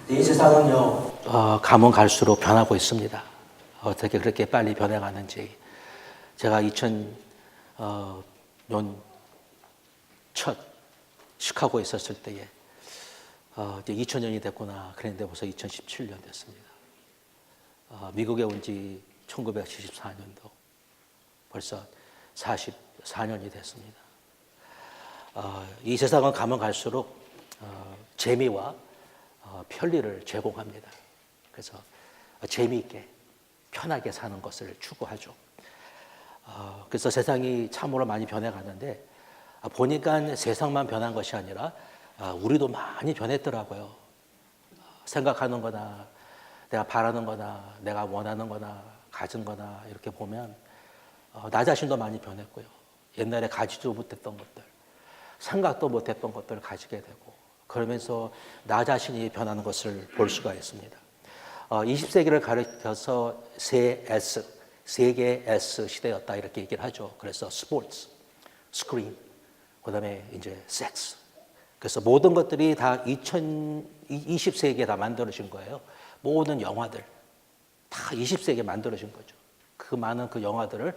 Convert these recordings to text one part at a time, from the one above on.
이 세상은요, 가면 갈수록 변하고 있습니다. 어떻게 그렇게 빨리 변해가는지. 제가 2000년 첫 시카고에 있었을 때에 이제 2000년이 됐구나. 그랬는데 벌써 2017년 됐습니다. 미국에 온 지 1974년도 벌써 44년이 됐습니다. 이 세상은 가면 갈수록 재미와 편리를 제공합니다. 그래서 재미있게 편하게 사는 것을 추구하죠. 그래서 세상이 참으로 많이 변해가는데 보니까 세상만 변한 것이 아니라 우리도 많이 변했더라고요. 생각하는 거나 내가 바라는 거나 내가 원하는 거나 가진 거나 이렇게 보면 나 자신도 많이 변했고요. 옛날에 가지도 못했던 것들, 생각도 못했던 것들을 가지게 되고 그러면서 나 자신이 변하는 것을 볼 수가 있습니다. 20세기를 가리켜서 세 개의 S 시대였다 이렇게 얘기를 하죠. 그래서 스포츠, 스크린, 그다음에 이제 섹스. 그래서 모든 것들이 다 20세기에 다 만들어진 거예요. 모든 영화들 다 20세기에 만들어진 거죠. 그 많은 그 영화들을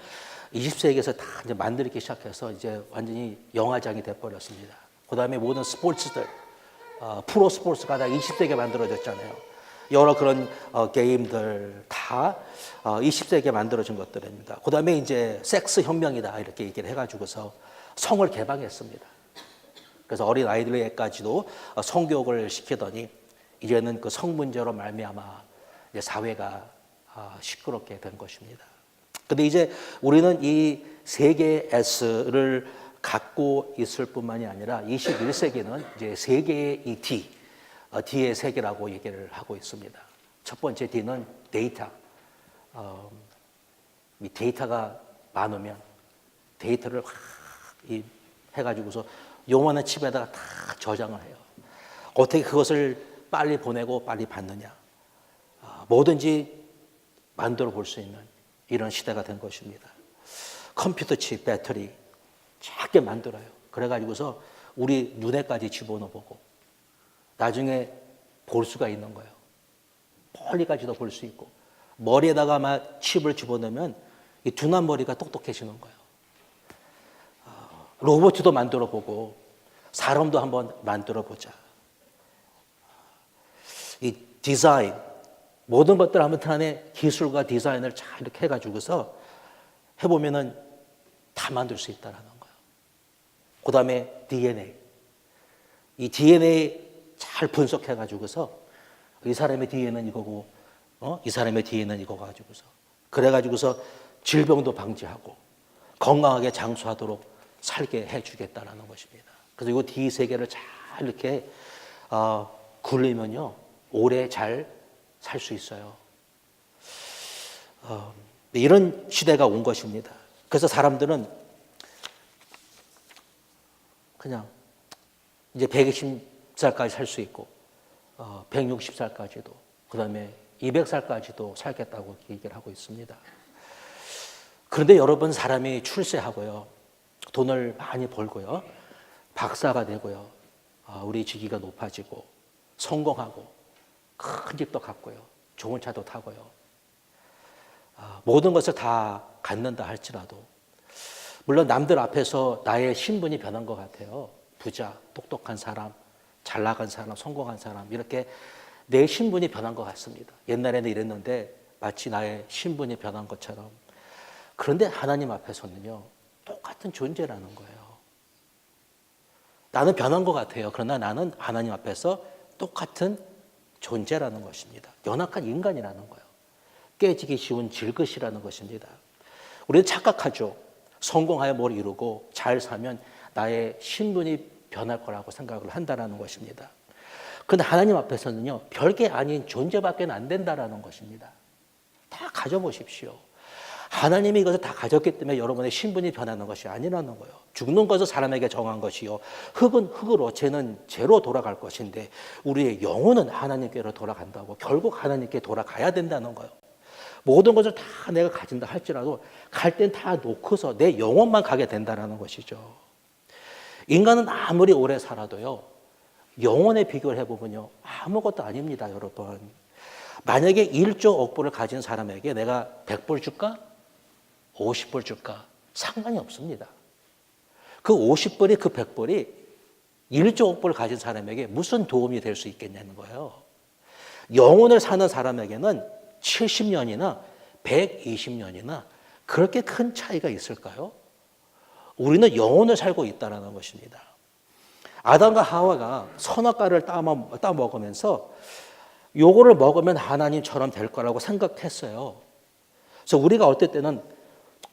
20세기에서 다 이제 만들기 시작해서 이제 완전히 영화장이 돼버렸습니다. 그다음에 모든 스포츠들, 프로 스포츠가 다 20세기에 만들어졌잖아요. 여러 그런 게임들 다 20세기에 만들어진 것들입니다. 그다음에 이제 섹스 혁명이다 이렇게 얘기를 해가지고서 성을 개방했습니다. 그래서 어린 아이들에게까지도 성교육을 시키더니 이제는 그 성 문제로 말미암아 이제 사회가 시끄럽게 된 것입니다. 근데 이제 우리는 이 세 개의 S를 갖고 있을 뿐만이 아니라 21세기는 이제 세 개의 이 D의 세계라고 얘기를 하고 있습니다. 첫 번째 D는 데이터. 이 데이터가 많으면 데이터를 해가지고서 요만한 칩에다가 다 저장을 해요. 어떻게 그것을 빨리 보내고 빨리 받느냐. 뭐든지 만들어 볼 수 있는 이런 시대가 된 것입니다. 컴퓨터 칩, 배터리 작게 만들어요. 그래가지고서 우리 눈에까지 집어넣어보고 나중에 볼 수가 있는 거예요. 멀리까지도 볼 수 있고 머리에다가 막 칩을 집어넣으면 이 둔한 머리가 똑똑해지는 거예요. 로봇도 만들어보고 사람도 한번 만들어보자. 이 디자인 모든 것들 아무튼 안에 기술과 디자인을 잘 이렇게 해가지고서 해보면은 다 만들 수 있다라는 거예요. 그 다음에 DNA. 이 DNA 잘 분석해가지고서 이 사람의 DNA는 이거고, 이 사람의 DNA는 이거 가지고서 그래가지고서 질병도 방지하고 건강하게 장수하도록 살게 해주겠다라는 것입니다. 그래서 이 D 세계를 잘 이렇게 굴리면요 오래 잘 살 수 있어요. 이런 시대가 온 것입니다. 그래서 사람들은 그냥 이제 120살까지 살 수 있고 160살까지도 그다음에 200살까지도 살겠다고 얘기를 하고 있습니다. 그런데 여러분 사람이 출세하고요. 돈을 많이 벌고요. 박사가 되고요. 우리 직위가 높아지고 성공하고 큰 집도 갖고요. 좋은 차도 타고요. 모든 것을 다 갖는다 할지라도 물론 남들 앞에서 나의 신분이 변한 것 같아요. 부자, 똑똑한 사람, 잘 나간 사람, 성공한 사람 이렇게 내 신분이 변한 것 같습니다. 옛날에는 이랬는데 마치 나의 신분이 변한 것처럼. 그런데 하나님 앞에서는요. 똑같은 존재라는 거예요. 나는 변한 것 같아요. 그러나 나는 하나님 앞에서 똑같은 존재라는 것입니다. 연약한 인간이라는 거예요. 깨지기 쉬운 질것이라는 것입니다. 우리는 착각하죠. 성공하여 뭘 이루고 잘 살면 나의 신분이 변할 거라고 생각을 한다는 것입니다. 그런데 하나님 앞에서는요. 별게 아닌 존재밖에 안 된다는 것입니다. 다 가져보십시오. 하나님이 이것을 다 가졌기 때문에 여러분의 신분이 변하는 것이 아니라는 거예요. 죽는 것은 사람에게 정한 것이요. 흙은 흙으로, 죄는 죄로 돌아갈 것인데 우리의 영혼은 하나님께로 돌아간다고 결국 하나님께 돌아가야 된다는 거예요. 모든 것을 다 내가 가진다 할지라도 갈 땐 다 놓고서 내 영혼만 가게 된다는 것이죠. 인간은 아무리 오래 살아도요. 영혼에 비교를 해보면요, 아무것도 아닙니다, 여러분. 만약에 1조 억불을 가진 사람에게 내가 100불 줄까? 50불 줄까? 상관이 없습니다. 그 50불이, 그 100불이 1조 억불을 가진 사람에게 무슨 도움이 될 수 있겠냐는 거예요. 영혼을 사는 사람에게는 70년이나 120년이나 그렇게 큰 차이가 있을까요? 우리는 영혼을 살고 있다는 것입니다. 아담과 하와가 선악과를 따먹으면서 요거를 먹으면 하나님처럼 될 거라고 생각했어요. 그래서 우리가 어떨 때는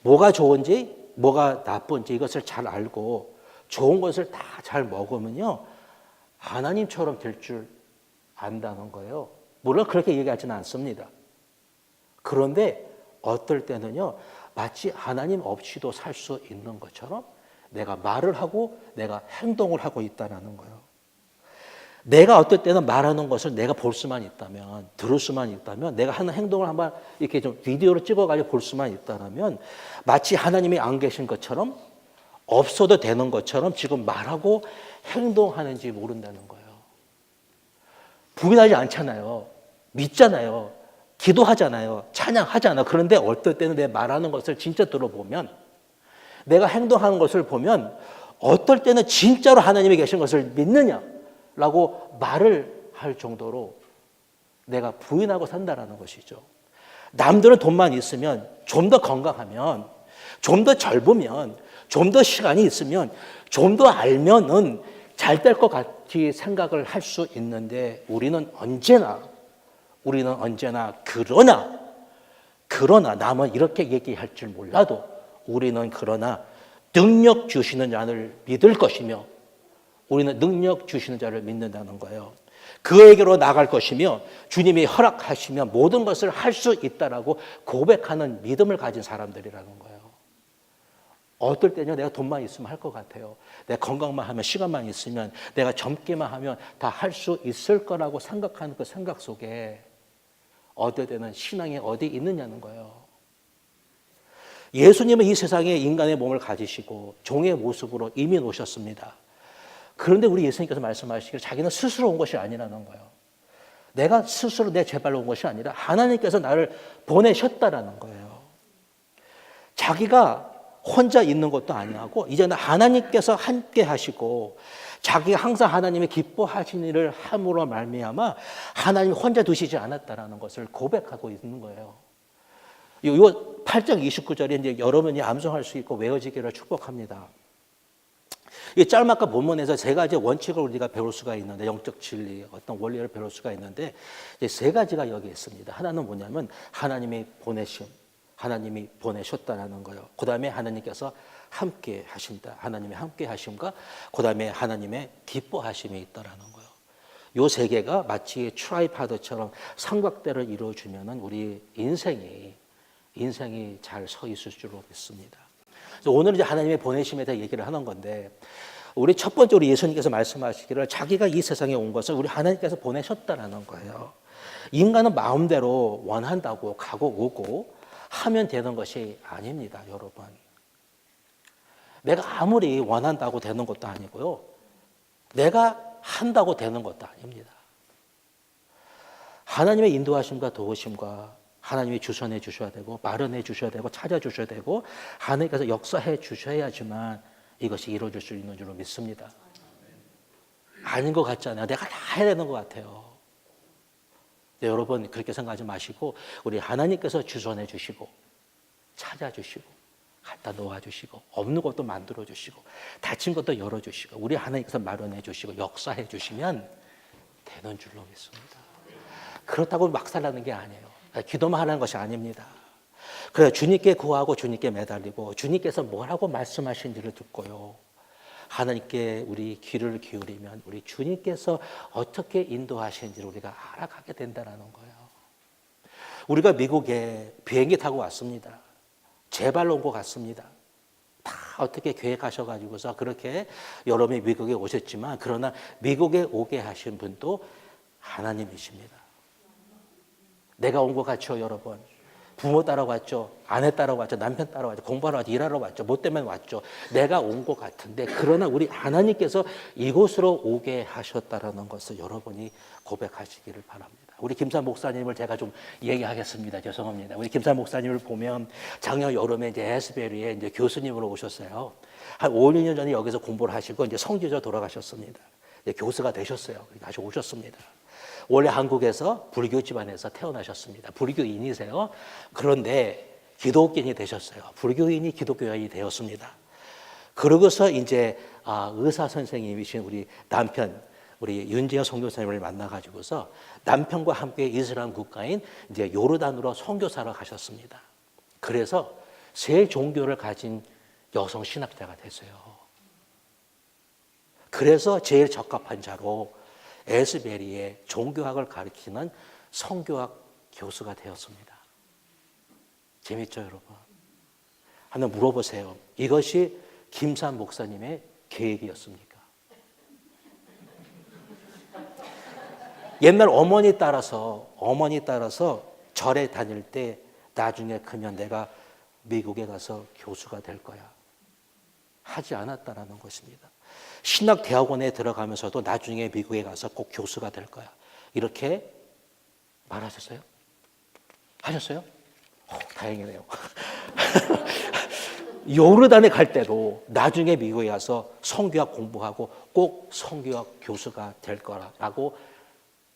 뭐가 좋은지 뭐가 나쁜지 이것을 잘 알고 좋은 것을 다 잘 먹으면요, 하나님처럼 될 줄 안다는 거예요. 물론 그렇게 얘기하지는 않습니다. 그런데 어떨 때는요, 마치 하나님 없이도 살 수 있는 것처럼 내가 말을 하고 내가 행동을 하고 있다는 거예요. 내가 어떨 때는 말하는 것을 내가 볼 수만 있다면, 들을 수만 있다면, 내가 하는 행동을 한번 이렇게 좀 비디오로 찍어가지고 볼 수만 있다면 마치 하나님이 안 계신 것처럼, 없어도 되는 것처럼 지금 말하고 행동하는지 모른다는 거예요. 부인하지 않잖아요. 믿잖아요. 기도하잖아요. 찬양하잖아요. 그런데 어떨 때는 내 말하는 것을 진짜 들어보면, 내가 행동하는 것을 보면 어떨 때는 진짜로 하나님이 계신 것을 믿느냐라고 말을 할 정도로 내가 부인하고 산다라는 것이죠. 남들은 돈만 있으면, 좀 더 건강하면, 좀 더 젊으면, 좀 더 시간이 있으면, 좀 더 알면은 잘 될 것 같이 생각을 할 수 있는데 우리는 언제나 그러나 남은 이렇게 얘기할 줄 몰라도 우리는 그러나 능력 주시는 자를 믿을 것이며, 우리는 능력 주시는 자를 믿는다는 거예요. 그에게로 나갈 것이며 주님이 허락하시면 모든 것을 할 수 있다라고 고백하는 믿음을 가진 사람들이라는 거예요. 어떨 때는 내가 돈만 있으면 할 것 같아요. 내가 건강만 하면, 시간만 있으면, 내가 젊기만 하면 다 할 수 있을 거라고 생각하는 그 생각 속에 어떨 때는 신앙이 어디 있느냐는 거예요. 예수님은 이 세상에 인간의 몸을 가지시고 종의 모습으로 이미 오셨습니다. 그런데 우리 예수님께서 말씀하시기를 자기는 스스로 온 것이 아니라는 거예요. 내가 스스로 내 제발로 온 것이 아니라 하나님께서 나를 보내셨다라는 거예요. 자기가 혼자 있는 것도 아니하고 이제는 하나님께서 함께 하시고 자기가 항상 하나님의 기뻐하시는 일을 함으로 말미암아 하나님이 혼자 두시지 않았다라는 것을 고백하고 있는 거예요. 이 8장 29절에 이제 여러분이 암송할 수 있고 외워지기를 축복합니다. 이 짤막한 본문에서 세 가지 원칙을 우리가 배울 수가 있는데, 영적 진리, 어떤 원리를 배울 수가 있는데, 이제 세 가지가 여기 있습니다. 하나는 뭐냐면 하나님이 보내심, 하나님이 보내셨다라는 거예요. 그 다음에 하나님께서 함께 하신다. 하나님의 함께 하심과 그 다음에 하나님의 기뻐하심이 있다라는 거예요. 요 세 개가 마치 트라이파드처럼 삼각대를 이루어주면은 우리 인생이 잘 서 있을 줄로 믿습니다. 그래서 오늘 이제 하나님의 보내심에 대해 얘기를 하는 건데, 우리 첫 번째로 예수님께서 말씀하시기를 자기가 이 세상에 온 것을 우리 하나님께서 보내셨다라는 거예요. 인간은 마음대로 원한다고 가고 오고 하면 되는 것이 아닙니다, 여러분. 내가 아무리 원한다고 되는 것도 아니고요. 내가 한다고 되는 것도 아닙니다. 하나님의 인도하심과 도우심과 하나님이 주선해 주셔야 되고 마련해 주셔야 되고 찾아주셔야 되고 하나님께서 역사해 주셔야지만 이것이 이루어질 수 있는 줄로 믿습니다. 아닌 것 같잖아요. 내가 다 해야 되는 것 같아요. 네, 여러분 그렇게 생각하지 마시고 우리 하나님께서 주선해 주시고 찾아주시고 갖다 놓아주시고 없는 것도 만들어주시고 닫힌 것도 열어주시고 우리 하나님께서 마련해 주시고 역사해 주시면 되는 줄로 믿습니다. 그렇다고 막 살라는 게 아니에요. 기도만 하는 것이 아닙니다. 그래서 주님께 구하고 주님께 매달리고 주님께서 뭐라고 말씀하신지를 듣고요. 하나님께 우리 귀를 기울이면 우리 주님께서 어떻게 인도하시는지를 우리가 알아가게 된다는 거예요. 우리가 미국에 비행기 타고 왔습니다. 제 발로 온 것 같습니다. 다 어떻게 계획하셔가지고서 그렇게 여러분이 미국에 오셨지만 그러나 미국에 오게 하신 분도 하나님이십니다. 내가 온 것 같죠, 여러분? 부모 따라왔죠. 아내 따라왔죠. 남편 따라왔죠. 공부하러 왔죠. 일하러 왔죠. 뭐 때문에 왔죠. 내가 온 것 같은데 그러나 우리 하나님께서 이곳으로 오게 하셨다라는 것을 여러분이 고백하시기를 바랍니다. 우리 김사 목사님을 제가 좀 얘기하겠습니다. 죄송합니다. 우리 김사 목사님을 보면 작년 여름에 이제 에스베리에 이제 교수님으로 오셨어요. 한 5, 6년 전에 여기서 공부를 하시고 이제 성지자 돌아가셨습니다. 이제 교수가 되셨어요. 다시 오셨습니다. 원래 한국에서 불교 집안에서 태어나셨습니다. 불교인이세요. 그런데 기독교인이 되셨어요. 불교인이 기독교인이 되었습니다. 그러고서 이제 의사 선생님이신 우리 남편, 우리 윤재현 선교사님을 만나가지고서 남편과 함께 이슬람 국가인 이제 요르단으로 선교사로 가셨습니다. 그래서 새 종교를 가진 여성 신학자가 됐어요. 그래서 제일 적합한 자로 에스베리에 종교학을 가르치는 성교학 교수가 되었습니다. 재밌죠, 여러분? 한번 물어보세요. 이것이 김산 목사님의 계획이었습니까? 옛날 어머니 따라서 절에 다닐 때 나중에 크면 내가 미국에 가서 교수가 될 거야. 하지 않았다라는 것입니다. 신학대학원에 들어가면서도 나중에 미국에 가서 꼭 교수가 될 거야. 이렇게 말하셨어요? 하셨어요? 다행이네요. 요르단에 갈 때도 나중에 미국에 가서 성교학 공부하고 꼭 성교학 교수가 될 거라고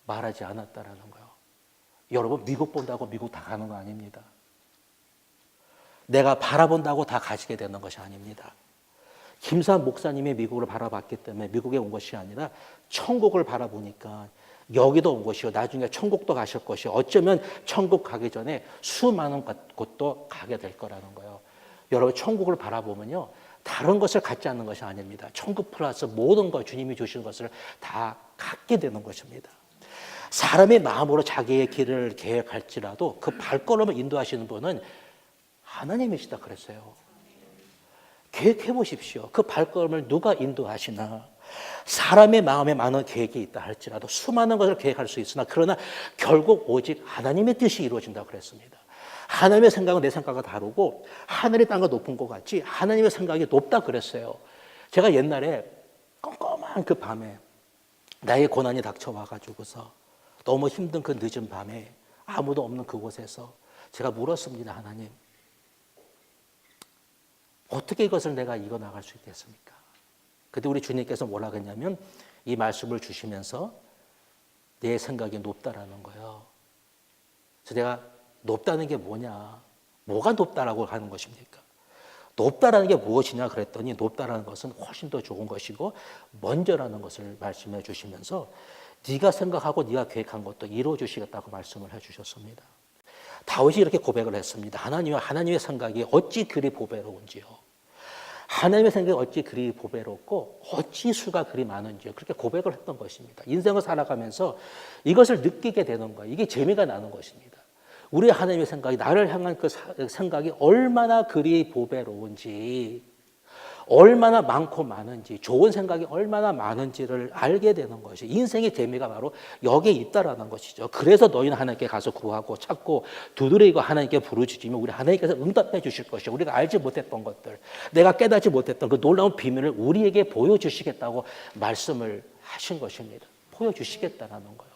말하지 않았다라는 거예요. 여러분, 미국 본다고 미국 다 가는 거 아닙니다. 내가 바라본다고 다 가지게 되는 것이 아닙니다. 김산 목사님이 미국을 바라봤기 때문에 미국에 온 것이 아니라 천국을 바라보니까 여기도 온 것이요. 나중에 천국도 가실 것이요. 어쩌면 천국 가기 전에 수많은 곳도 가게 될 거라는 거예요. 여러분, 천국을 바라보면요. 다른 것을 갖지 않는 것이 아닙니다. 천국 플러스 모든 것, 주님이 주신 것을 다 갖게 되는 것입니다. 사람의 마음으로 자기의 길을 계획할지라도 그 발걸음을 인도하시는 분은 하나님이시다 그랬어요. 계획해 보십시오. 그 발걸음을 누가 인도하시나. 사람의 마음에 많은 계획이 있다 할지라도 수많은 것을 계획할 수 있으나 그러나 결국 오직 하나님의 뜻이 이루어진다고 그랬습니다. 하나님의 생각은 내 생각과 다르고 하늘의 땅과 높은 것 같이 하나님의 생각이 높다 그랬어요. 제가 옛날에 껌껌한 그 밤에 나의 고난이 닥쳐와가지고서 너무 힘든 그 늦은 밤에 아무도 없는 그곳에서 제가 물었습니다. 하나님, 어떻게 이것을 내가 이겨나갈 수 있겠습니까? 그때 우리 주님께서 뭐라 그랬냐면 이 말씀을 주시면서 내 생각이 높다라는 거예요. 그래서 내가 높다는 게 뭐냐? 뭐가 높다라고 하는 것입니까? 높다라는 게 무엇이냐 그랬더니 높다라는 것은 훨씬 더 좋은 것이고 먼저라는 것을 말씀해 주시면서 네가 생각하고 네가 계획한 것도 이루어 주시겠다고 말씀을 해 주셨습니다. 다윗이 이렇게 고백을 했습니다. 하나님의 생각이 어찌 그리 보배로운지요. 하나님의 생각이 어찌 그리 보배롭고 어찌 수가 그리 많은지요. 그렇게 고백을 했던 것입니다. 인생을 살아가면서 이것을 느끼게 되는 거예요. 이게 재미가 나는 것입니다. 우리 하나님의 생각이 나를 향한 그 생각이 얼마나 그리 보배로운지 얼마나 많고 많은지 좋은 생각이 얼마나 많은지를 알게 되는 것이 인생의 재미가 바로 여기에 있다라는 것이죠. 그래서 너희는 하나님께 가서 구하고 찾고 두드리고 하나님께 부르짖으면 우리 하나님께서 응답해 주실 것이요. 우리가 알지 못했던 것들, 내가 깨닫지 못했던 그 놀라운 비밀을 우리에게 보여주시겠다고 말씀을 하신 것입니다. 보여주시겠다라는 거예요.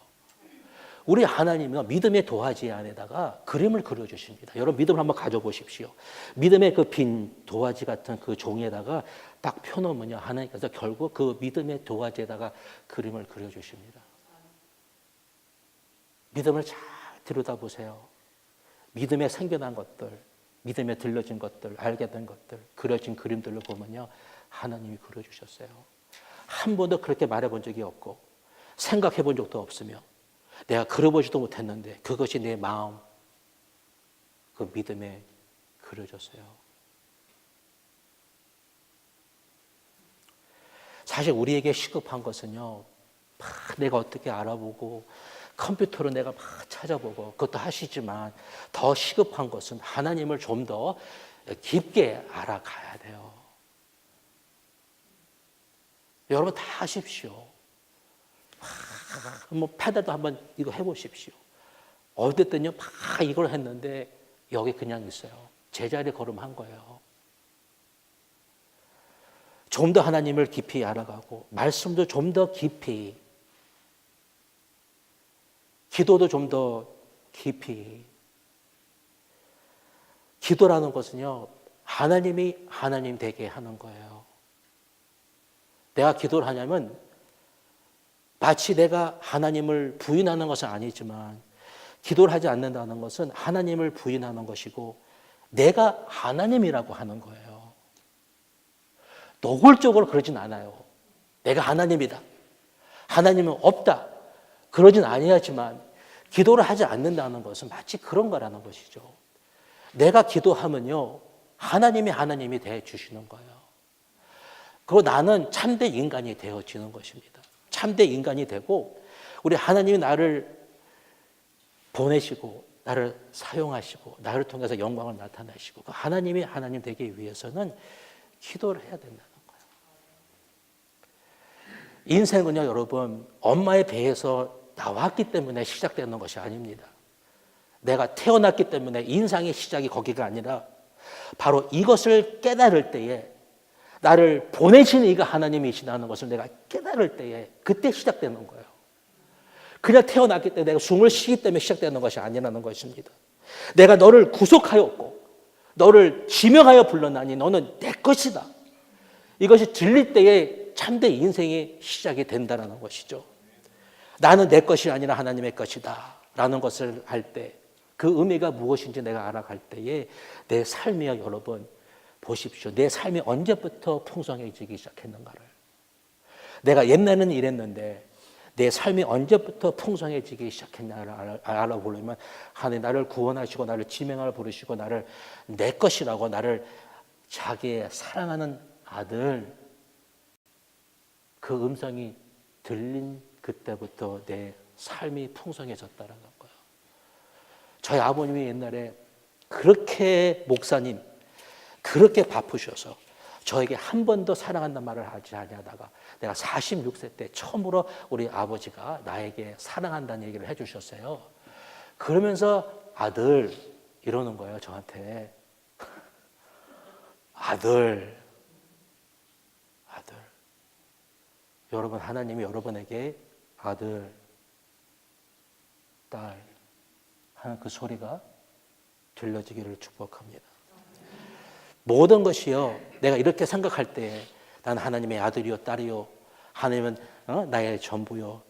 우리 하나님은 믿음의 도화지 안에다가 그림을 그려주십니다. 여러분 믿음을 한번 가져보십시오. 믿음의 그 빈 도화지 같은 그 종이에다가 딱 펴놓으면요. 하나님께서 결국 그 믿음의 도화지에다가 그림을 그려주십니다. 믿음을 잘 들여다보세요. 믿음에 생겨난 것들, 믿음에 들려진 것들, 알게 된 것들, 그려진 그림들을 보면요. 하나님이 그려주셨어요. 한 번도 그렇게 말해본 적이 없고 생각해 본 적도 없으며 내가 그려보지도 못했는데 그것이 내 마음, 그 믿음에 그려졌어요. 사실 우리에게 시급한 것은요, 막 내가 어떻게 알아보고 컴퓨터로 내가 막 찾아보고 그것도 하시지만 더 시급한 것은 하나님을 좀 더 깊게 알아가야 돼요. 여러분 다 하십시오. 뭐 패드도 한번 이거 해보십시오. 어쨌든요, 막 이걸 했는데 여기 그냥 있어요. 제자리 걸음한 거예요. 좀 더 하나님을 깊이 알아가고 말씀도 좀 더 깊이, 기도도 좀 더 깊이. 기도라는 것은요, 하나님이 하나님 되게 하는 거예요. 내가 기도를 하냐면 마치 내가 하나님을 부인하는 것은 아니지만, 기도를 하지 않는다는 것은 하나님을 부인하는 것이고 내가 하나님이라고 하는 거예요. 노골적으로 그러진 않아요. 내가 하나님이다, 하나님은 없다, 그러진 아니하지만 기도를 하지 않는다는 것은 마치 그런 거라는 것이죠. 내가 기도하면요, 하나님이 되어 주시는 거예요. 그리고 나는 참된 인간이 되어지는 것입니다. 참된 인간이 되고, 우리 하나님이 나를 보내시고 나를 사용하시고 나를 통해서 영광을 나타내시고, 그 하나님이 하나님 되기 위해서는 기도를 해야 된다는 거예요. 인생은요, 여러분, 엄마의 배에서 나왔기 때문에 시작되는 것이 아닙니다. 내가 태어났기 때문에 인생의 시작이 거기가 아니라, 바로 이것을 깨달을 때에, 나를 보내신 이가 하나님이시라는 것을 내가 깨달을 때에, 그때 시작되는 거예요. 그냥 태어났기 때문에, 내가 숨을 쉬기 때문에 시작되는 것이 아니라는 것입니다. 내가 너를 구속하였고 너를 지명하여 불렀나니 너는 내 것이다, 이것이 들릴 때에 참된 인생의 시작이 된다는 것이죠. 나는 내 것이 아니라 하나님의 것이다 라는 것을 할 때, 그 의미가 무엇인지 내가 알아갈 때에 내 삶이요, 여러분, 보십시오. 내 삶이 언제부터 풍성해지기 시작했는가를. 내가 옛날에는 이랬는데 내 삶이 언제부터 풍성해지기 시작했냐를 알아보려면, 하나님 나를 구원하시고 나를 지명하여 부르시고 나를 내 것이라고, 나를 자기의 사랑하는 아들, 그 음성이 들린 그때부터 내 삶이 풍성해졌다는 거예요. 저희 아버님이 옛날에 그렇게, 목사님 그렇게 바쁘셔서 저에게 한 번도 사랑한다는 말을 하지 아니하다가, 내가 46세 때 처음으로 우리 아버지가 나에게 사랑한다는 얘기를 해주셨어요. 그러면서 아들 이러는 거예요, 저한테. 아들. 여러분, 하나님이 여러분에게 아들, 딸 하는 그 소리가 들려지기를 축복합니다. 모든 것이요, 내가 이렇게 생각할 때, 나는 하나님의 아들이요 딸이요, 하나님은 나의 전부요,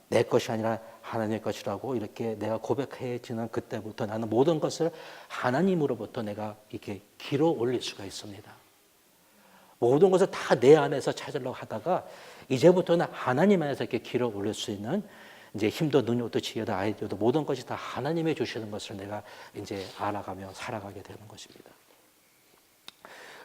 내 것이 아니라 하나님의 것이라고 이렇게 내가 고백해지는 그때부터 나는 모든 것을 하나님으로부터 내가 이렇게 길어 올릴 수가 있습니다. 모든 것을 다 내 안에서 찾으려고 하다가 이제부터는 하나님 안에서 이렇게 길어 올릴 수 있는, 이제 힘도 능력도 지혜도 아이디어도 모든 것이 다 하나님이 주시는 것을 내가 이제 알아가며 살아가게 되는 것입니다.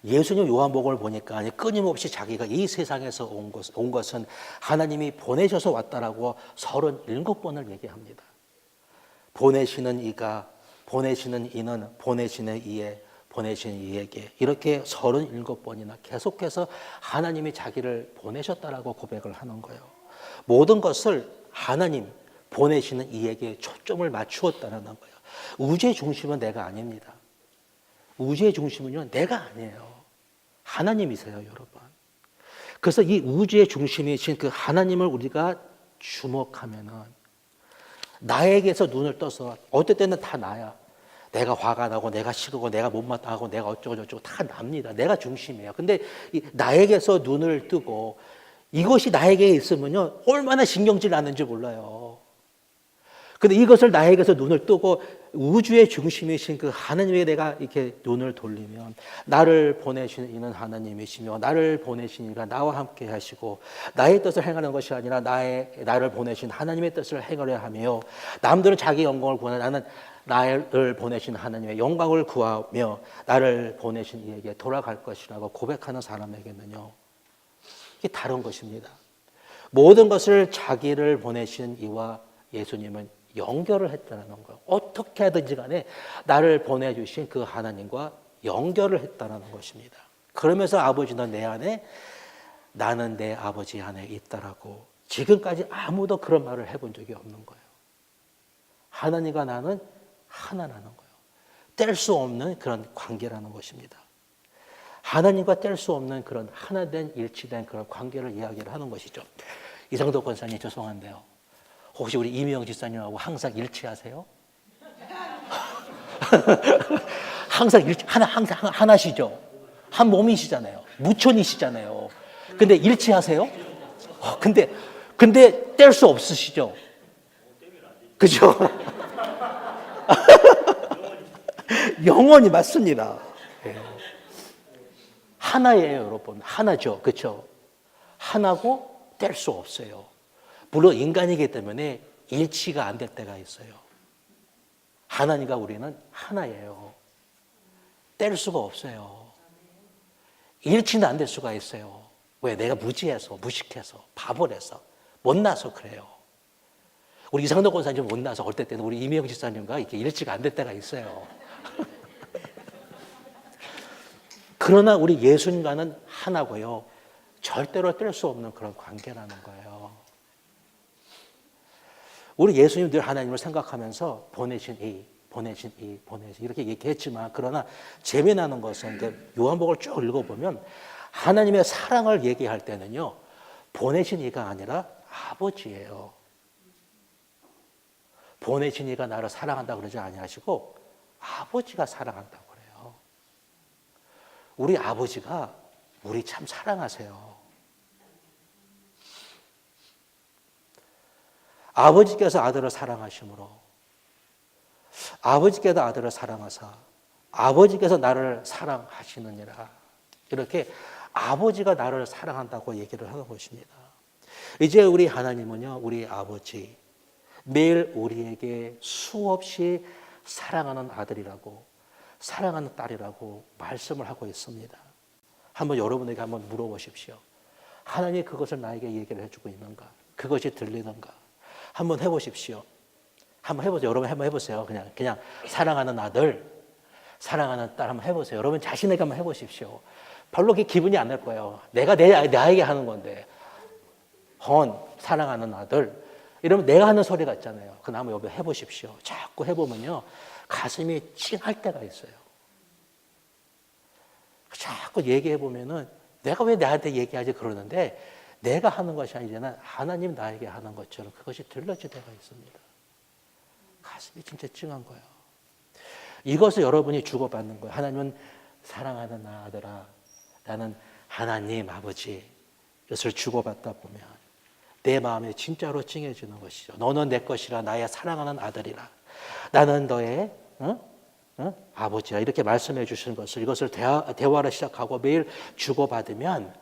예수님 요한복음을 보니까 끊임없이 자기가 이 세상에서 온 것은 하나님이 보내셔서 왔다라고 37번을 얘기합니다. 보내시는 이가, 보내시는 이는, 보내시는 이에, 보내신 이에게, 이렇게 37번이나 계속해서 하나님이 자기를 보내셨다라고 고백을 하는 거예요. 모든 것을 하나님, 보내시는 이에게 초점을 맞추었다는 거예요. 우주의 중심은 내가 아닙니다. 우주의 중심은요, 내가 아니에요. 하나님이세요, 여러분. 그래서 이 우주의 중심이신 그 하나님을 우리가 주목하면은, 나에게서 눈을 떠서, 어떨 때는 다 나야. 내가 화가 나고, 내가 식고, 내가 못마땅하고, 내가 어쩌고저쩌고 다 납니다. 내가 중심이에요. 근데 나에게서 눈을 뜨고, 이것이 나에게 있으면요, 얼마나 신경질 나는지 몰라요. 근데 이것을 나에게서 눈을 뜨고 우주의 중심이신 그 하나님에게 내가 이렇게 눈을 돌리면, 나를 보내신 이는 하나님이시며 나를 보내신 이가 나와 함께 하시고 나의 뜻을 행하는 것이 아니라 나를 보내신 하나님의 뜻을 행하려 하며, 남들은 자기 영광을 구하나 나는 나를 보내신 하나님의 영광을 구하며 나를 보내신 이에게 돌아갈 것이라고 고백하는 사람에게는요, 이게 다른 것입니다. 모든 것을 자기를 보내신 이와 예수님은 연결을 했다는 거예요. 어떻게 하든지 간에 나를 보내주신 그 하나님과 연결을 했다는 것입니다. 그러면서 아버지는 내 안에, 나는 내 아버지 안에 있다라고, 지금까지 아무도 그런 말을 해본 적이 없는 거예요. 하나님과 나는 하나라는 거예요. 뗄 수 없는 그런 관계라는 것입니다. 하나님과 뗄 수 없는 그런 하나된 일치된 그런 관계를 이야기를 하는 것이죠. 이상도 권사님 죄송한데요. 혹시 우리 이미영 집사님하고 항상 일치하세요? 항상 항상 하나시죠. 한 몸이시잖아요. 무촌이시잖아요. 근데 일치하세요? 근데 뗄 수 없으시죠? 그죠? 영원히 맞습니다. 예. 하나예요, 여러분. 하나죠. 그렇죠? 하나고 뗄 수 없어요. 물론 인간이기 때문에 일치가 안 될 때가 있어요. 하나님과 우리는 하나예요. 뗄 수가 없어요. 일치는 안 될 수가 있어요. 왜? 내가 무지해서, 무식해서, 바보라서, 못나서 그래요. 우리 이상도 권사님 못나서 어떨 때는 우리 이미영 집사님과 이렇게 일치가 안 될 때가 있어요. 그러나 우리 예수님과는 하나고요. 절대로 뗄 수 없는 그런 관계라는 거예요. 우리 예수님 늘 하나님을 생각하면서 보내신 이렇게 얘기했지만, 그러나 재미나는 것은 이제 요한복음을 쭉 읽어보면 하나님의 사랑을 얘기할 때는요, 보내신 이가 아니라 아버지예요. 보내신 이가 나를 사랑한다고 그러지 아니하시고 아버지가 사랑한다고 그래요. 우리 아버지가 우리 참 사랑하세요. 아버지께서 아들을 사랑하심으로 아버지께서 아들을 사랑하사 아버지께서 나를 사랑하시느니라. 이렇게 아버지가 나를 사랑한다고 얘기를 하는 것입니다. 이제 우리 하나님은요, 우리 아버지, 매일 우리에게 수없이 사랑하는 아들이라고, 사랑하는 딸이라고 말씀을 하고 있습니다. 한번 여러분에게 한번 물어보십시오. 하나님이 그것을 나에게 얘기를 해주고 있는가? 그것이 들리는가? 한번 해보십시오. 한번 해보세요. 여러분 한번 해보세요. 그냥 사랑하는 아들, 사랑하는 딸 한번 해보세요. 여러분 자신에게 한번 해보십시오. 별로 그렇게 기분이 안 날 거예요. 내가 나에게 하는 건데. 사랑하는 아들. 이러면 내가 하는 소리 같잖아요. 그 한번 여러분 해보십시오. 자꾸 해보면요, 가슴이 찡할 때가 있어요. 자꾸 얘기해보면은 내가 왜 나한테 얘기하지 그러는데, 내가 하는 것이 아니라 하나님 나에게 하는 것처럼 그것이 들려질 때가 있습니다. 가슴이 진짜 찡한 거예요. 이것을 여러분이 주고받는 거예요. 하나님은 사랑하는 아들아, 나는 하나님 아버지. 이것을 주고받다 보면 내 마음에 진짜로 찡해지는 것이죠. 너는 내 것이라, 나의 사랑하는 아들이라. 나는 너의 아버지야. 이렇게 말씀해 주시는 것을, 이것을 대화를 시작하고 매일 주고받으면,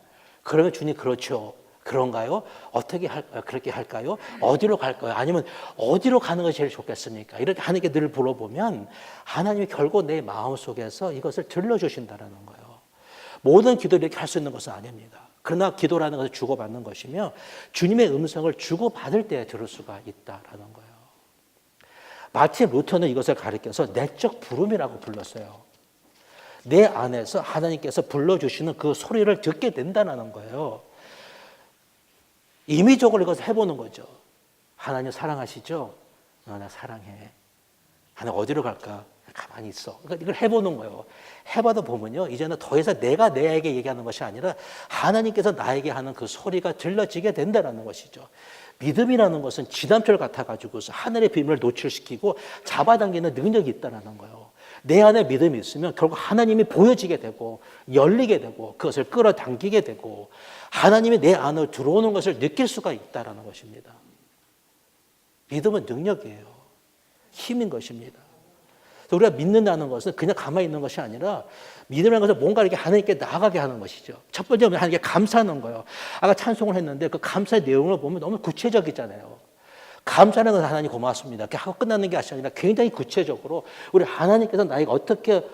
그러면 주님 그렇죠. 그런가요? 어떻게 그렇게 할까요? 어디로 갈까요? 아니면 어디로 가는 것이 제일 좋겠습니까? 이렇게 하나님께 늘 물어보면 하나님이 결국 내 마음속에서 이것을 들려주신다는 거예요. 모든 기도를 이렇게 할 수 있는 것은 아닙니다. 그러나 기도라는 것을 주고받는 것이며 주님의 음성을 주고받을 때 들을 수가 있다라는 거예요. 마틴 루터는 이것을 가리켜서 내적 부름이라고 불렀어요. 내 안에서 하나님께서 불러주시는 그 소리를 듣게 된다는 거예요. 임의적으로 이것을 해보는 거죠. 하나님 사랑하시죠? 나 사랑해. 하나님 어디로 갈까? 가만히 있어. 그러니까 이걸 해보는 거예요. 해봐도 보면요, 이제는 더 이상 내가 내에게 얘기하는 것이 아니라 하나님께서 나에게 하는 그 소리가 들려지게 된다는 것이죠. 믿음이라는 것은 지담철 같아가지고서 하늘의 비밀을 노출시키고 잡아당기는 능력이 있다는 거예요. 내 안에 믿음이 있으면 결국 하나님이 보여지게 되고 열리게 되고 그것을 끌어당기게 되고 하나님이 내 안으로 들어오는 것을 느낄 수가 있다는 것입니다. 믿음은 능력이에요. 힘인 것입니다. 우리가 믿는다는 것은 그냥 가만히 있는 것이 아니라, 믿음이라는 것은 뭔가 이렇게 하나님께 나아가게 하는 것이죠. 첫 번째는 하나님께 감사하는 거예요. 아까 찬송을 했는데 그 감사의 내용을 보면 너무 구체적이잖아요. 감사하는 것은 하나님 고맙습니다. 이렇게 하고 끝나는 게 아니라 굉장히 구체적으로 우리 하나님께서 나에게 어떻게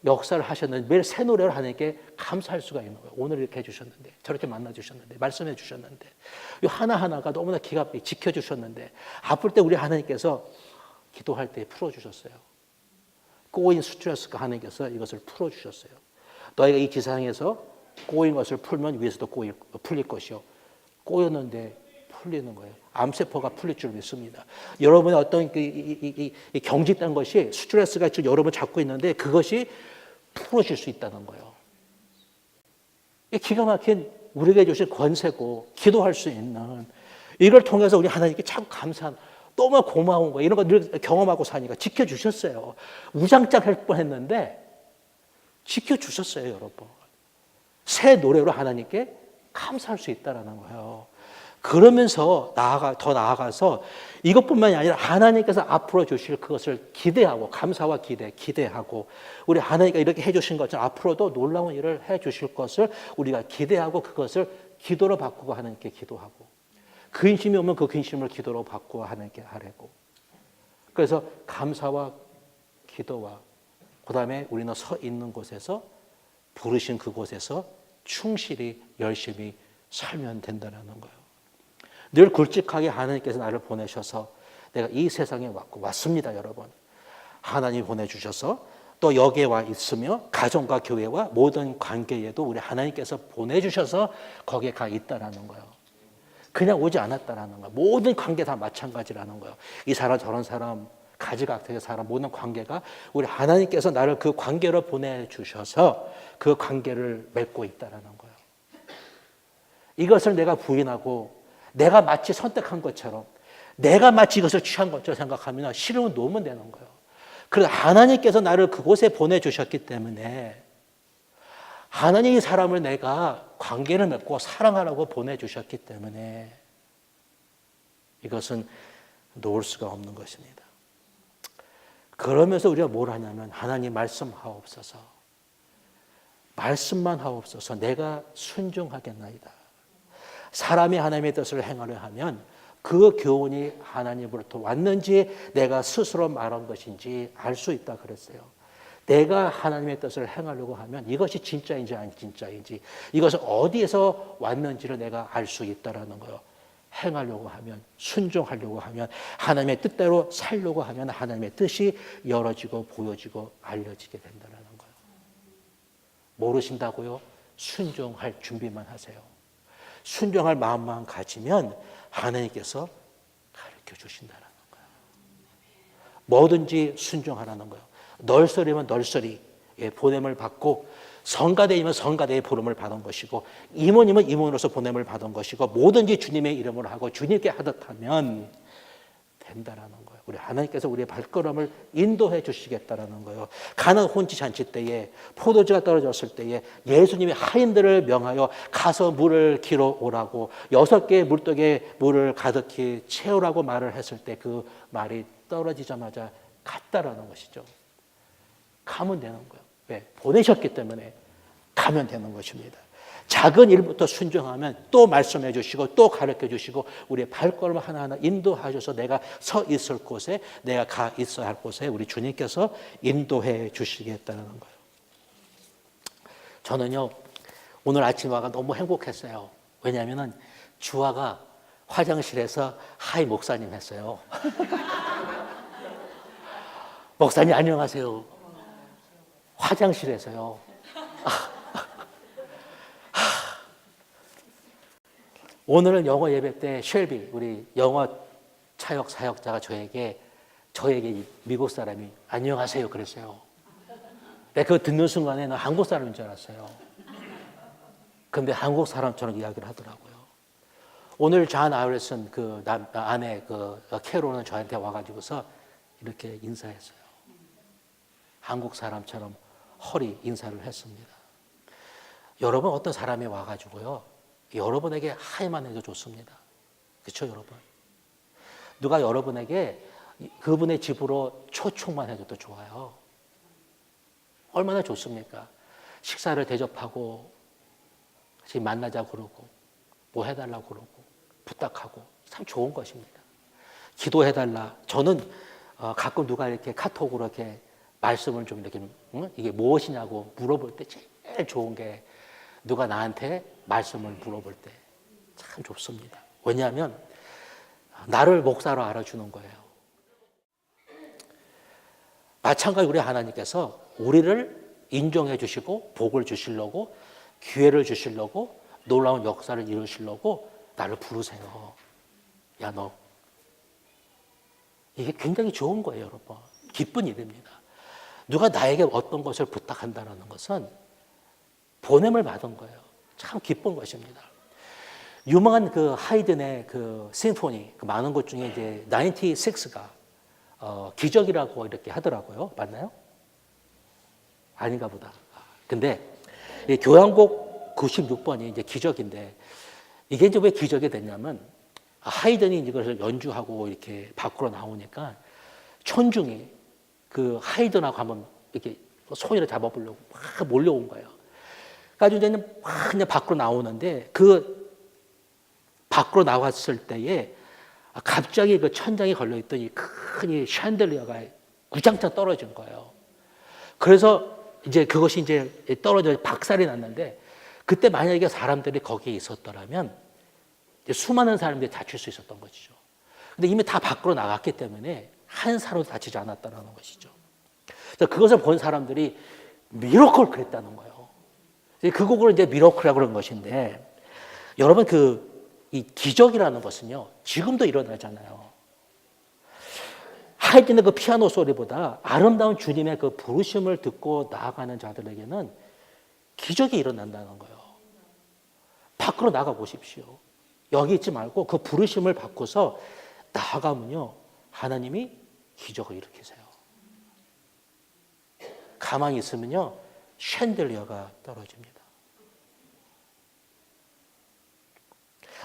역사를 하셨는지 매일 새 노래를 하나님께 감사할 수가 있는 거예요. 오늘 이렇게 해주셨는데, 저렇게 만나주셨는데, 말씀해 주셨는데, 이 하나하나가 너무나 기가 막히게 지켜주셨는데, 아플 때 우리 하나님께서 기도할 때 풀어주셨어요. 꼬인 스트레스가 하나님께서 이것을 풀어주셨어요. 너희가 이 지상에서 꼬인 것을 풀면 위에서도 풀릴 것이요. 꼬였는데 풀리는 거예요. 암세포가 풀릴 줄 믿습니다. 여러분의 어떤 경직된 것이 스트레스가 지금 여러분 잡고 있는데 그것이 풀어질 수 있다는 거예요. 기가 막힌 우리에게 주신 권세고 기도할 수 있는 이걸 통해서 우리 하나님께 참 감사한 너무 고마운 거예요. 이런 거 늘 경험하고 사니까 지켜주셨어요. 우장짱할 뻔했는데 지켜주셨어요, 여러분. 새 노래로 하나님께 감사할 수 있다는 거예요. 그러면서 더 나아가서 이것뿐만이 아니라 하나님께서 앞으로 주실 그것을 기대하고 감사와 기대하고 우리 하나님께서 이렇게 해주신 것처럼 앞으로도 놀라운 일을 해주실 것을 우리가 기대하고 그것을 기도로 바꾸고 하나님께 기도하고 근심이 오면 그 근심을 기도로 바꾸어 하나님께 하라고. 그래서 감사와 기도와 그다음에 우리는 서 있는 곳에서 부르신 그곳에서 충실히 열심히 살면 된다는 거예요. 늘 굵직하게 하나님께서 나를 보내셔서 내가 이 세상에 왔습니다, 여러분. 하나님이 보내주셔서 또 여기에 와 있으며 가정과 교회와 모든 관계에도 우리 하나님께서 보내주셔서 거기에 가 있다라는 거예요. 그냥 오지 않았다라는 거예요. 모든 관계 다 마찬가지라는 거예요. 이 사람 저런 사람 가지각색의 사람 모든 관계가 우리 하나님께서 나를 그 관계로 보내주셔서 그 관계를 맺고 있다라는 거예요. 이것을 내가 부인하고 내가 마치 선택한 것처럼 내가 마치 이것을 취한 것처럼 생각하면 싫으면 놓으면 되는 거예요. 그래서 하나님께서 나를 그곳에 보내주셨기 때문에 하나님이 사람을 내가 관계를 맺고 사랑하라고 보내주셨기 때문에 이것은 놓을 수가 없는 것입니다. 그러면서 우리가 뭘 하냐면 하나님 말씀하옵소서. 말씀만 하옵소서. 내가 순종하겠나이다. 사람이 하나님의 뜻을 행하려 하면 그 교훈이 하나님으로부터 왔는지 내가 스스로 말한 것인지 알 수 있다 그랬어요. 내가 하나님의 뜻을 행하려고 하면 이것이 진짜인지 아니 진짜인지 이것은 어디에서 왔는지를 내가 알 수 있다라는 거예요. 행하려고 하면 순종하려고 하면 하나님의 뜻대로 살려고 하면 하나님의 뜻이 열어지고 보여지고 알려지게 된다는 거예요. 모르신다고요? 순종할 준비만 하세요. 순종할 마음만 가지면 하나님께서 가르쳐 주신다는 거예요. 뭐든지 순종하라는 거예요. 널서리면 널서리 보냄을 받고 성가대이면 성가대의 부름을 받은 것이고 임원이면 임원으로서 보냄을 받은 것이고 뭐든지 주님의 이름으로 하고 주님께 하듯 하면 된다라는 거예요. 우리 하나님께서 우리의 발걸음을 인도해 주시겠다라는 거예요. 가나안 혼치 잔치 때에 포도주가 떨어졌을 때에 예수님이 하인들을 명하여 가서 물을 길어 오라고 6개의 물독에 물을 가득히 채우라고 말을 했을 때 그 말이 떨어지자마자 갔다라는 것이죠. 가면 되는 거예요. 왜? 보내셨기 때문에 가면 되는 것입니다. 작은 일부터 순종하면 또 말씀해 주시고 또 가르쳐 주시고 우리의 발걸음 하나하나 인도하셔서 내가 서 있을 곳에 내가 가 있어야 할 곳에 우리 주님께서 인도해 주시겠다는 거예요. 저는요 오늘 아침 와가 너무 행복했어요. 왜냐하면 주아가 화장실에서 하이 목사님 했어요. 목사님 안녕하세요. 화장실에서요. 오늘은 영어 예배 때 쉘비 우리 영어 차역 사역자가 저에게 미국 사람이 안녕하세요 그랬어요. 내가 그거 듣는 순간에 나 한국 사람인 줄 알았어요. 근데 한국 사람처럼 이야기를 하더라고요. 오늘 존 아이레슨 그 아내 그 캐롤은 저한테 와가지고서 이렇게 인사했어요. 한국 사람처럼 허리 인사를 했습니다. 여러분 어떤 사람이 와가지고요. 여러분에게 하이만 해도 좋습니다. 그렇죠, 여러분? 누가 여러분에게 그분의 집으로 초청만 해줘도 좋아요. 얼마나 좋습니까? 식사를 대접하고 같이 만나자 그러고 뭐 해달라고 그러고 부탁하고 참 좋은 것입니다. 기도해달라. 저는 가끔 누가 이렇게 카톡으로 이렇게 말씀을 좀 이렇게 이게 무엇이냐고 물어볼 때 제일 좋은 게 누가 나한테 말씀을 물어볼 때 참 좋습니다. 왜냐하면 나를 목사로 알아주는 거예요. 마찬가지로 우리 하나님께서 우리를 인정해 주시고 복을 주시려고 기회를 주시려고 놀라운 역사를 이루시려고 나를 부르세요. 야, 너. 이게 굉장히 좋은 거예요, 여러분. 기쁜 일입니다. 누가 나에게 어떤 것을 부탁한다는 것은 보냄을 받은 거예요. 참 기쁜 것입니다. 유명한 그 하이든의 그 심포니, 그 많은 것 중에 이제 96가 기적이라고 이렇게 하더라고요. 맞나요? 아닌가 보다. 근데 이 교향곡 96번이 이제 기적인데 이게 이제 왜 기적이 됐냐면 하이든이 이것을 연주하고 이렇게 밖으로 나오니까 천중이 그 하이든하고 한번 이렇게 손이를 잡아보려고 막 몰려온 거예요. 그래서 이제는 막 그냥 밖으로 나오는데 그 밖으로 나왔을 때에 갑자기 그 천장에 걸려있던 이 큰 샹들리어가 구장창 떨어진 거예요. 그래서 이제 그것이 이제 떨어져 박살이 났는데 그때 만약에 사람들이 거기에 있었더라면 수많은 사람들이 다칠 수 있었던 것이죠. 근데 이미 다 밖으로 나갔기 때문에 한 사람도 다치지 않았다는 것이죠. 그래서 그것을 본 사람들이 미러클 그랬다는 거예요. 그 곡을 이제 미러클이라고 그런 것인데 여러분 이 기적이라는 것은요 지금도 일어나잖아요. 하이든의 그 피아노 소리보다 아름다운 주님의 그 부르심을 듣고 나아가는 자들에게는 기적이 일어난다는 거예요. 밖으로 나가 보십시오. 여기 있지 말고 그 부르심을 받고서 나아가면요 하나님이 기적을 일으키세요. 가만히 있으면요 챈들리어가 떨어집니다.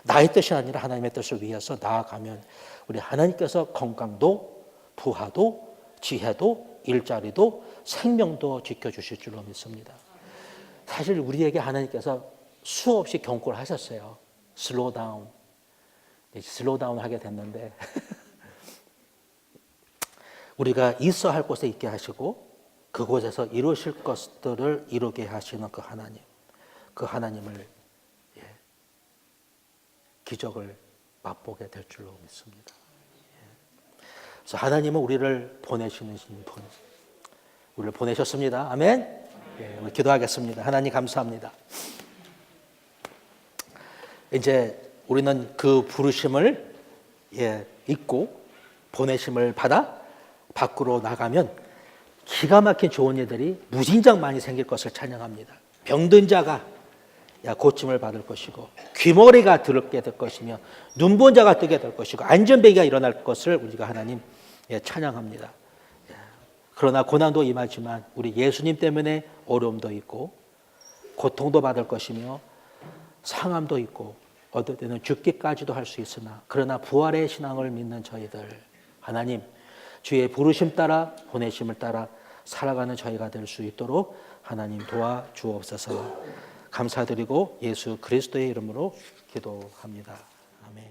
나의 뜻이 아니라 하나님의 뜻을 위해서 나아가면 우리 하나님께서 건강도 부하도 지혜도 일자리도 생명도 지켜주실 줄로 믿습니다. 사실 우리에게 하나님께서 수없이 경고를 하셨어요. 슬로우 다운. 슬로우 다운 하게 됐는데 우리가 있어야 할 곳에 있게 하시고 그곳에서 이루실 것들을 이루게 하시는 그 하나님. 그 하나님을 기적을 맛보게 될 줄로 믿습니다. 그래서 하나님은 우리를 보내시는 분. 우리를 보내셨습니다. 아멘. 우리 기도하겠습니다. 하나님 감사합니다. 이제 우리는 그 부르심을 잊고 보내심을 받아 밖으로 나가면 기가 막힌 좋은 일들이 무진장 많이 생길 것을 찬양합니다. 병든 자가 고침을 받을 것이고 귀머리가 들게 될 것이며 눈본 자가 뜨게 될 것이고 안전뱅이가 일어날 것을 우리가 하나님 찬양합니다. 그러나 고난도 임하지만 우리 예수님 때문에 어려움도 있고 고통도 받을 것이며 상함도 있고 어떨 때는 죽기까지도 할 수 있으나 그러나 부활의 신앙을 믿는 저희들 하나님 주의 부르심 따라 보내심을 따라 살아가는 저희가 될 수 있도록 하나님 도와주옵소서. 감사드리고 예수 그리스도의 이름으로 기도합니다. 아멘.